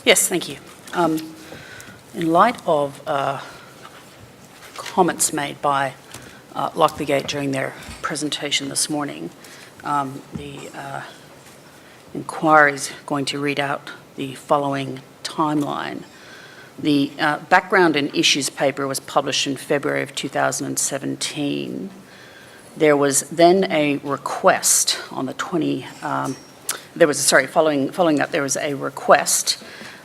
Yes, thank you. In light of comments made by Lock the Gate during their presentation this morning, the inquiry is going to read out the following timeline. The background and issues paper was published in February of 2017. There was then a request on the following that, there was a request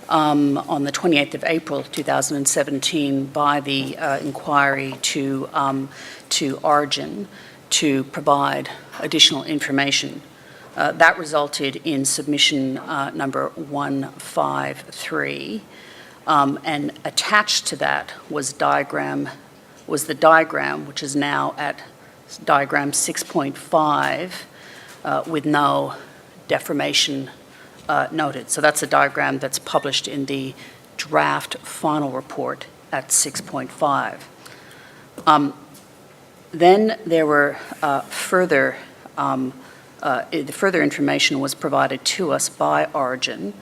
on the 28th of April 2017 by the inquiry to Origin to provide additional information. That resulted in submission number 153, and attached to that was the diagram, which is now at diagram 6.5 with no deformation noted. So that's a diagram that's published in the draft final report at 6.5. Then there were further information was provided to us by Origin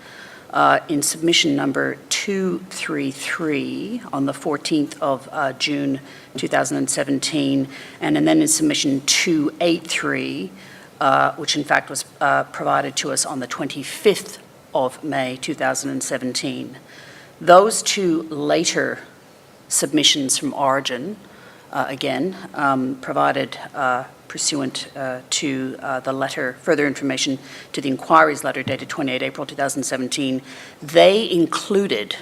in submission number 233 on the 14th of June 2017, and then in submission 283, which in fact was provided to us on the 25th of May 2017. Those two later submissions from Origin, again, provided pursuant to the letter, further information to the inquiry's letter dated 28 April 2017, they included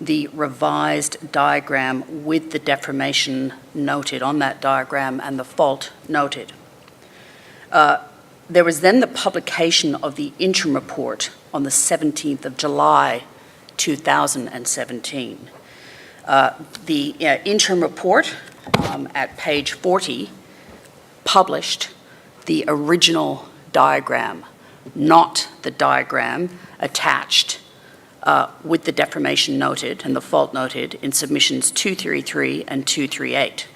the revised diagram with the deformation noted on that diagram and the fault noted. There was then the publication of the interim report on the 17th of July 2017. The interim report at page 40 published the original diagram, not the diagram attached with the deformation noted and the fault noted in submissions 233 and 238.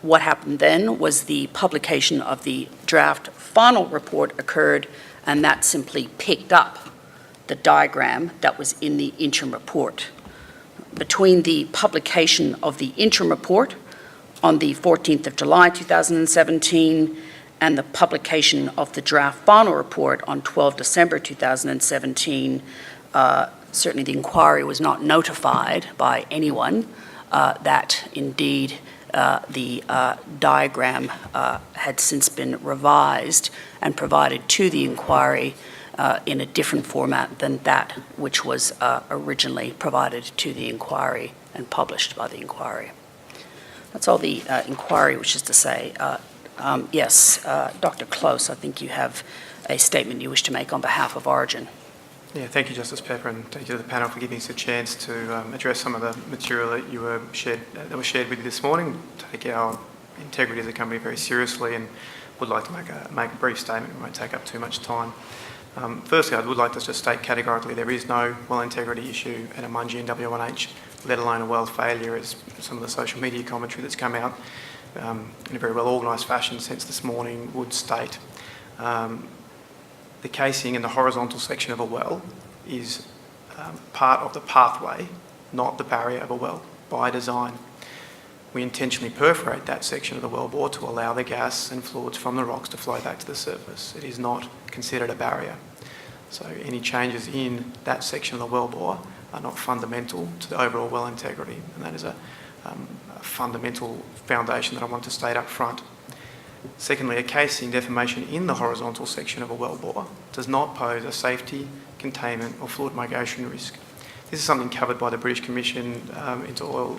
What happened then was the publication of the draft final report occurred, and that simply picked up the diagram that was in the interim report. Between the publication of the interim report on the 14th of July 2017 and the publication of the draft final report on 12 December 2017, certainly the inquiry was not notified by anyone that indeed the diagram had since been revised and provided to the inquiry in a different format than that which was originally provided to the inquiry and published by the inquiry. That's all the inquiry wishes to say. Yes, Dr. Close, I think you have a statement you wish to make on behalf of Origin. Yeah, thank you, Justice Pepper, and thank you to the panel for giving us a chance to address some of the material that was shared with you this morning. Take our integrity as a company very seriously, and would like to make a brief statement. It won't take up too much time. Firstly, I would like to just state categorically there is no well integrity issue at Amungi and W1H, let alone a well failure, as some of the social media commentary that's come out in a very well organised fashion since this morning would state. The casing in the horizontal section of a well is part of the pathway, not the barrier of a well, by design. We intentionally perforate that section of the wellbore to allow the gas and fluids from the rocks to flow back to the surface. It is not considered a barrier. So any changes in that section of the wellbore are not fundamental to the overall well integrity, and that is a fundamental foundation that I want to state up front. Secondly, a casing deformation in the horizontal section of a wellbore does not pose a safety, containment or fluid migration risk. This is something covered by the British Commission into the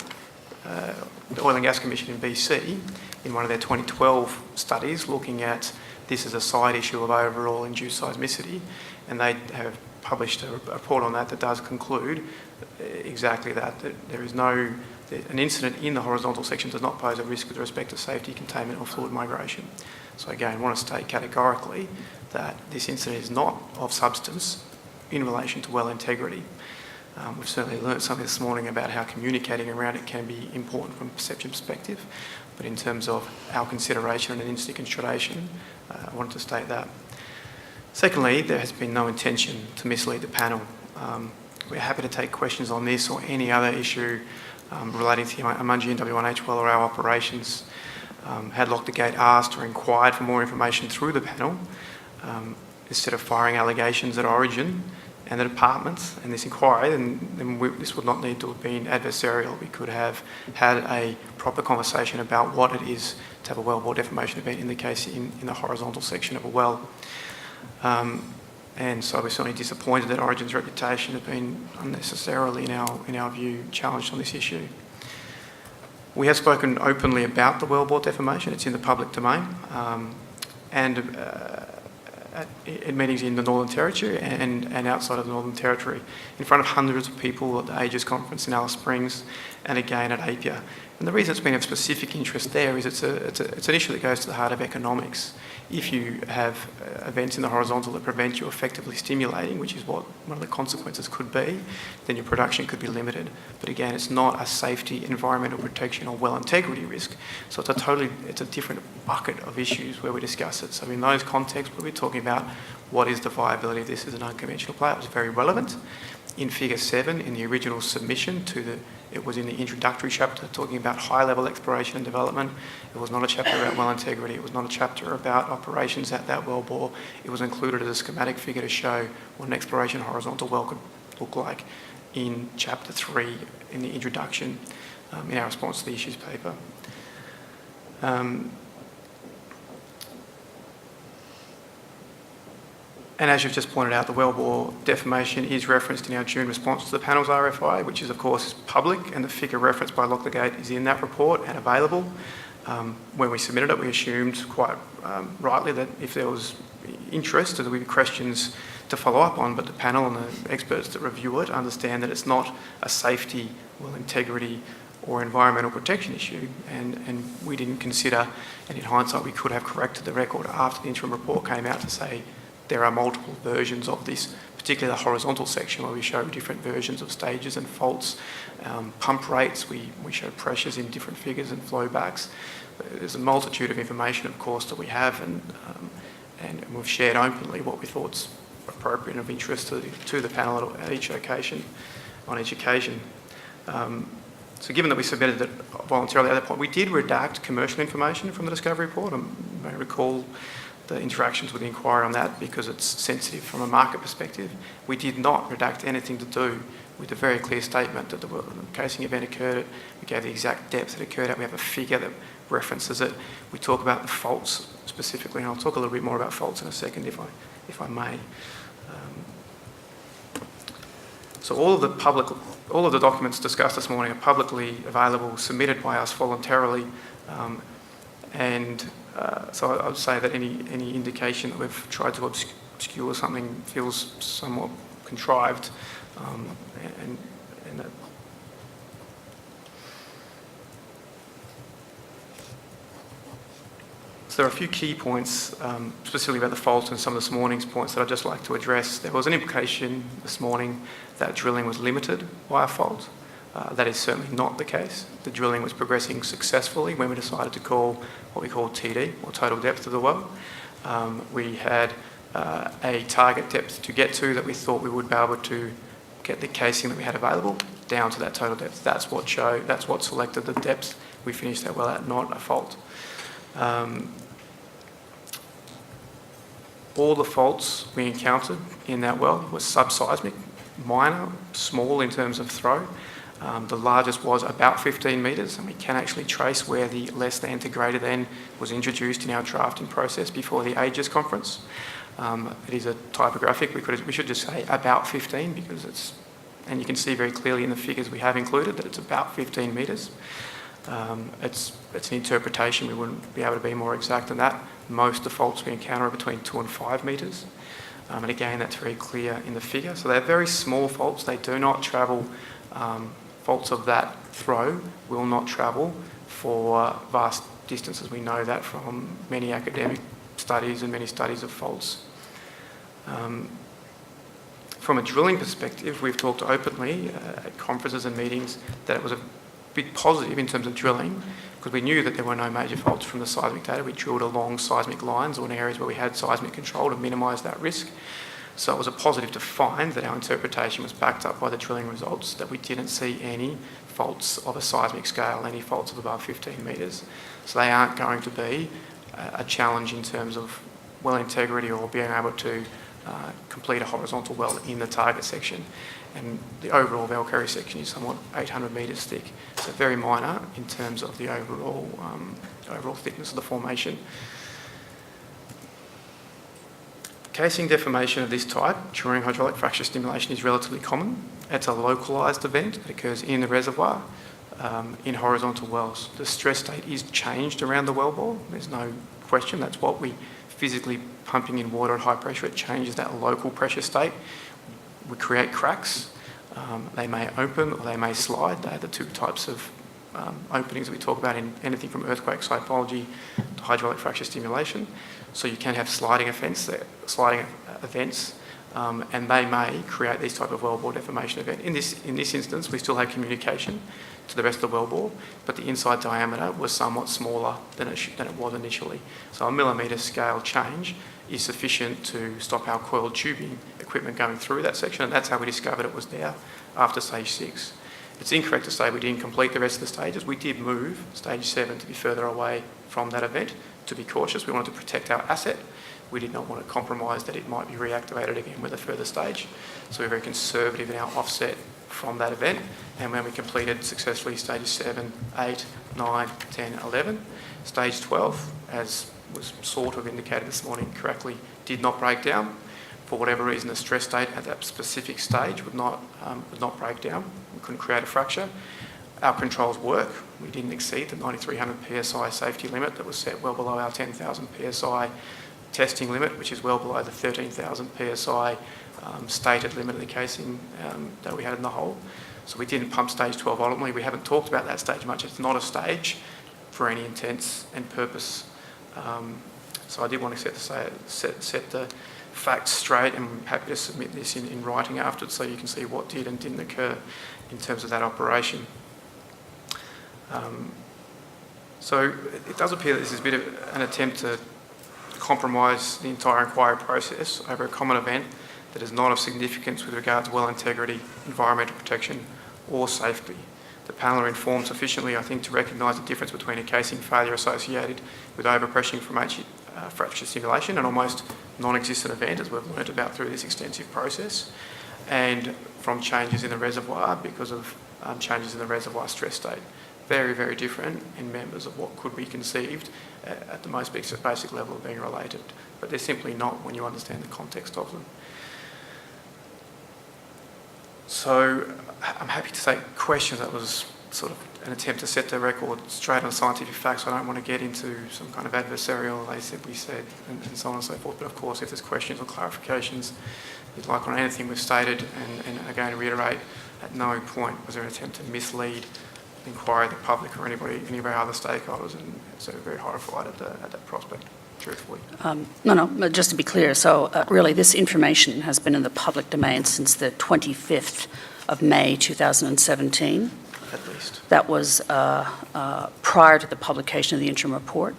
Oil and Gas Commission in BC in one of their 2012 studies looking at this as a side issue of overall induced seismicity, and they have published a report on that does conclude exactly that there is no an incident in the horizontal section does not pose a risk with respect to safety, containment or fluid migration. So again, I want to state categorically that this incident is not of substance in relation to well integrity. We've certainly learnt something this morning about how communicating around it can be important from a perception perspective, but in terms of our consideration and an instant consideration, I wanted to state that. Secondly, there has been no intention to mislead the panel. We're happy to take questions on this or any other issue relating to Amungi and W1H well or our operations. Had Lock the Gate asked or inquired for more information through the panel, instead of firing allegations at Origin and the departments and this inquiry, then this would not need to have been adversarial. We could have had a proper conversation about what it is to have a wellbore defamation event in the case in the horizontal section of a well. And so we're certainly disappointed that Origin's reputation has been unnecessarily, in our view, challenged on this issue. We have spoken openly about the wellbore defamation. It's in the public domain, and at meetings in the Northern Territory and outside of the Northern Territory, in front of hundreds of people at the Aegis conference in Alice Springs, and again at Apia. And the reason it's been of specific interest there is it's an issue that goes to the heart of economics. If you have events in the horizontal that prevent you effectively stimulating, which is what one of the consequences could be, then your production could be limited. But again, it's not a safety, environmental protection or well integrity risk. So it's a different bucket of issues where we discuss it. So in those contexts, we're talking about what is the viability of this as an unconventional play. It was very relevant. In Figure 7, in the original submission it was in the introductory chapter talking about high-level exploration and development. It was not a chapter about well integrity. It was not a chapter about operations at that wellbore. It was included as a schematic figure to show what an exploration horizontal well could look like in Chapter 3 in the introduction in our response to the issues paper. And as you've just pointed out, the wellbore defamation is referenced in our June response to the panel's RFI, which is, of course, public, and the figure referenced by Lock the Gate is in that report and available. When we submitted it, we assumed quite rightly that if there was interest, there would be questions to follow up on, but the panel and the experts that review it understand that it's not a safety, well integrity, or environmental protection issue, and we didn't consider, and in hindsight we could have corrected the record after the interim report came out to say there are multiple versions of this, particularly the horizontal section where we show different versions of stages and faults, pump rates, we show pressures in different figures and flow backs. There's a multitude of information, of course, that we have, and we've shared openly what we thought's appropriate and of interest to the panel at each occasion, on each occasion. So given that we submitted it voluntarily at that point, we did redact commercial information from the discovery report. You may recall the interactions with the inquiry on that because it's sensitive from a market perspective. We did not redact anything to do with the very clear statement that the casing event occurred at. We gave the exact depth it occurred at. We have a figure that references it. We talk about the faults specifically, and I'll talk a little bit more about faults in a second if I may. So all of the documents discussed this morning are publicly available, submitted by us voluntarily, so I would say that any indication that we've tried to obscure something feels somewhat contrived, and that. So there are a few key points, specifically about the fault and some of this morning's points that I'd just like to address. There was an implication this morning that drilling was limited by a fault. That is certainly not the case. The drilling was progressing successfully when we decided to call what we call TD, or total depth of the well. We had a target depth to get to that we thought we would be able to get the casing that we had available down to that total depth. That's what selected the depth we finished that well at, not a fault. All the faults we encountered in that well were subseismic, minor, small in terms of throw. The largest was about 15 metres, and we can actually trace where the less than to greater than was introduced in our drafting process before the Aegis conference. It is a typographic. We should just say about 15 because and you can see very clearly in the figures we have included that it's about 15 metres. It's an interpretation. We wouldn't be able to be more exact than that. Most of the faults we encounter are between 2 and 5 metres. And again, that's very clear in the figure. So they're very small faults. They do not travel. Faults of that throw will not travel for vast distances. We know that from many academic studies and many studies of faults. From a drilling perspective, we've talked openly at conferences and meetings that it was a big positive in terms of drilling because we knew that there were no major faults from the seismic data. We drilled along seismic lines or in areas where we had seismic control to minimise that risk. So it was a positive to find that our interpretation was backed up by the drilling results, that we didn't see any faults of a seismic scale, any faults of above 15 metres. So they aren't going to be a challenge in terms of well integrity or being able to complete a horizontal well in the target section. And the overall Valkyrie section is somewhat 800 metres thick, so very minor in terms of the overall thickness of the formation. Casing deformation of this type during hydraulic fracture stimulation is relatively common. It's a localised event. It occurs in the reservoir in horizontal wells. The stress state is changed around the wellbore. There's no question. That's what we physically pumping in water at high pressure. It changes that local pressure state. We create cracks. They may open or they may slide. They're the two types of openings that we talk about in anything from earthquake typology to hydraulic fracture stimulation. So you can have sliding events, and they may create these type of wellbore deformation event. In this instance, we still had communication to the rest of the wellbore, but the inside diameter was somewhat smaller than it was initially. So a millimetre scale change is sufficient to stop our coiled tubing equipment going through that section, and that's how we discovered it was there after stage 6. It's incorrect to say we didn't complete the rest of the stages. We did move stage 7 to be further away from that event, to be cautious. We wanted to protect our asset. We did not want to compromise that it might be reactivated again with a further stage. So we're very conservative in our offset from that event. And when we completed successfully stages 7, 8, 9, 10, 11, stage 12, as was sort of indicated this morning correctly, did not break down. For whatever reason, the stress state at that specific stage would not break down. We couldn't create a fracture. Our controls work. We didn't exceed the 9300 psi safety limit that was set well below our 10,000 psi testing limit, which is well below the 13,000 psi stated limit of the casing that we had in the hole. So we didn't pump stage 12 ultimately. We haven't talked about that stage much. It's not a stage for any intents and purpose. So I did want to set the facts straight, and I'm happy to submit this in writing afterwards so you can see what did and didn't occur in terms of that operation. So it does appear that this is a bit of an attempt to compromise the entire inquiry process over a common event that is not of significance with regard to well integrity, environmental protection or safety. The panel are informed sufficiently, I think, to recognise the difference between a casing failure associated with overpressure from fracture stimulation, an almost non-existent event, as we've learnt about through this extensive process, and from changes in the reservoir because of changes in the reservoir stress state. Very, very different in members of what could be conceived at the most basic level of being related, but they're simply not when you understand the context of them. So I'm happy to take questions. That was sort of an attempt to set the record straight on scientific facts. I don't want to get into some kind of adversarial, they simply said, and so on and so forth. But of course, if there's questions or clarifications you'd like on anything we've stated, and again reiterate, at no point was there an attempt to mislead the inquiry, the public, or any of our other stakeholders, and so very horrified at that prospect, truthfully. No, just to be clear, so really this information has been in the public domain since the 25th of May 2017. At least. That was prior to the publication of the interim report,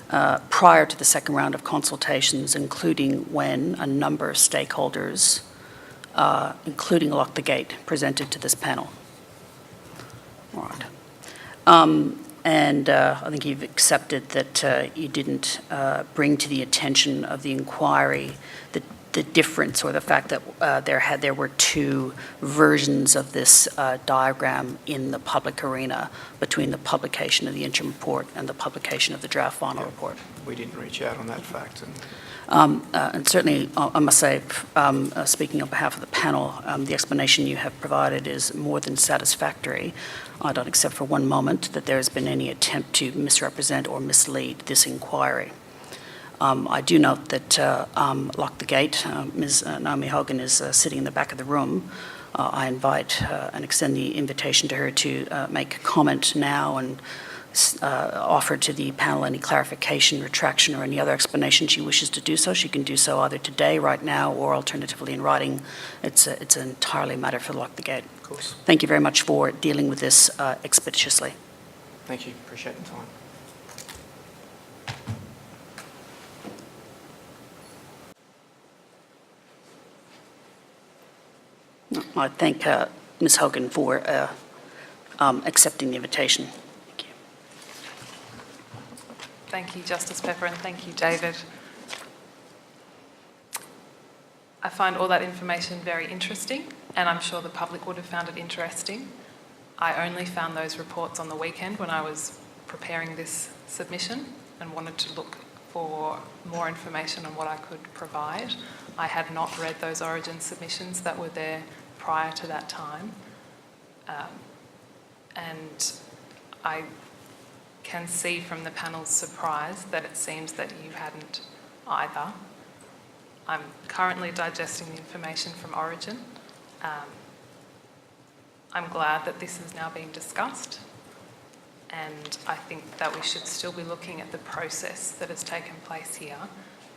prior to the second round of consultations, including when a number of stakeholders, including Lock the Gate, presented to this panel. All right. And I think you've accepted that you didn't bring to the attention of the inquiry the difference or the fact that there were two versions of this diagram in the public arena between the publication of the interim report and the publication of the draft final report. We didn't reach out on that fact. And certainly, I must say, speaking on behalf of the panel, the explanation you have provided is more than satisfactory. I don't accept for one moment that there has been any attempt to misrepresent or mislead this inquiry. I do note that Lock the Gate, Ms. Naomi Hogan, is sitting in the back of the room. I invite and extend the invitation to her to make a comment now and offer to the panel any clarification, retraction, or any other explanation she wishes to do so. She can do so either today, right now, or alternatively in writing. It's entirely a matter for Lock the Gate. Of course. Thank you very much for dealing with this expeditiously. Thank you. Appreciate the time. I thank Ms Hogan for accepting the invitation. Thank you. Thank you, Justice Pepper, and thank you, David. I find all that information very interesting, and I'm sure the public would have found it interesting. I only found those reports on the weekend when I was preparing this submission and wanted to look for more information on what I could provide. I had not read those Origin submissions that were there prior to that time. And I can see from the panel's surprise that it seems that you hadn't either. I'm currently digesting the information from Origin. I'm glad that this is now being discussed, and I think that we should still be looking at the process that has taken place here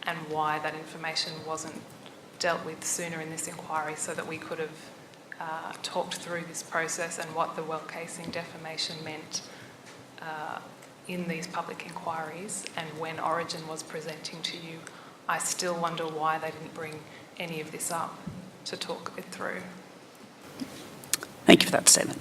and why that information wasn't dealt with sooner in this inquiry, so that we could have talked through this process and what the well casing defamation meant in these public inquiries, and when Origin was presenting to you. I still wonder why they didn't bring any of this up to talk it through. Thank you for that statement.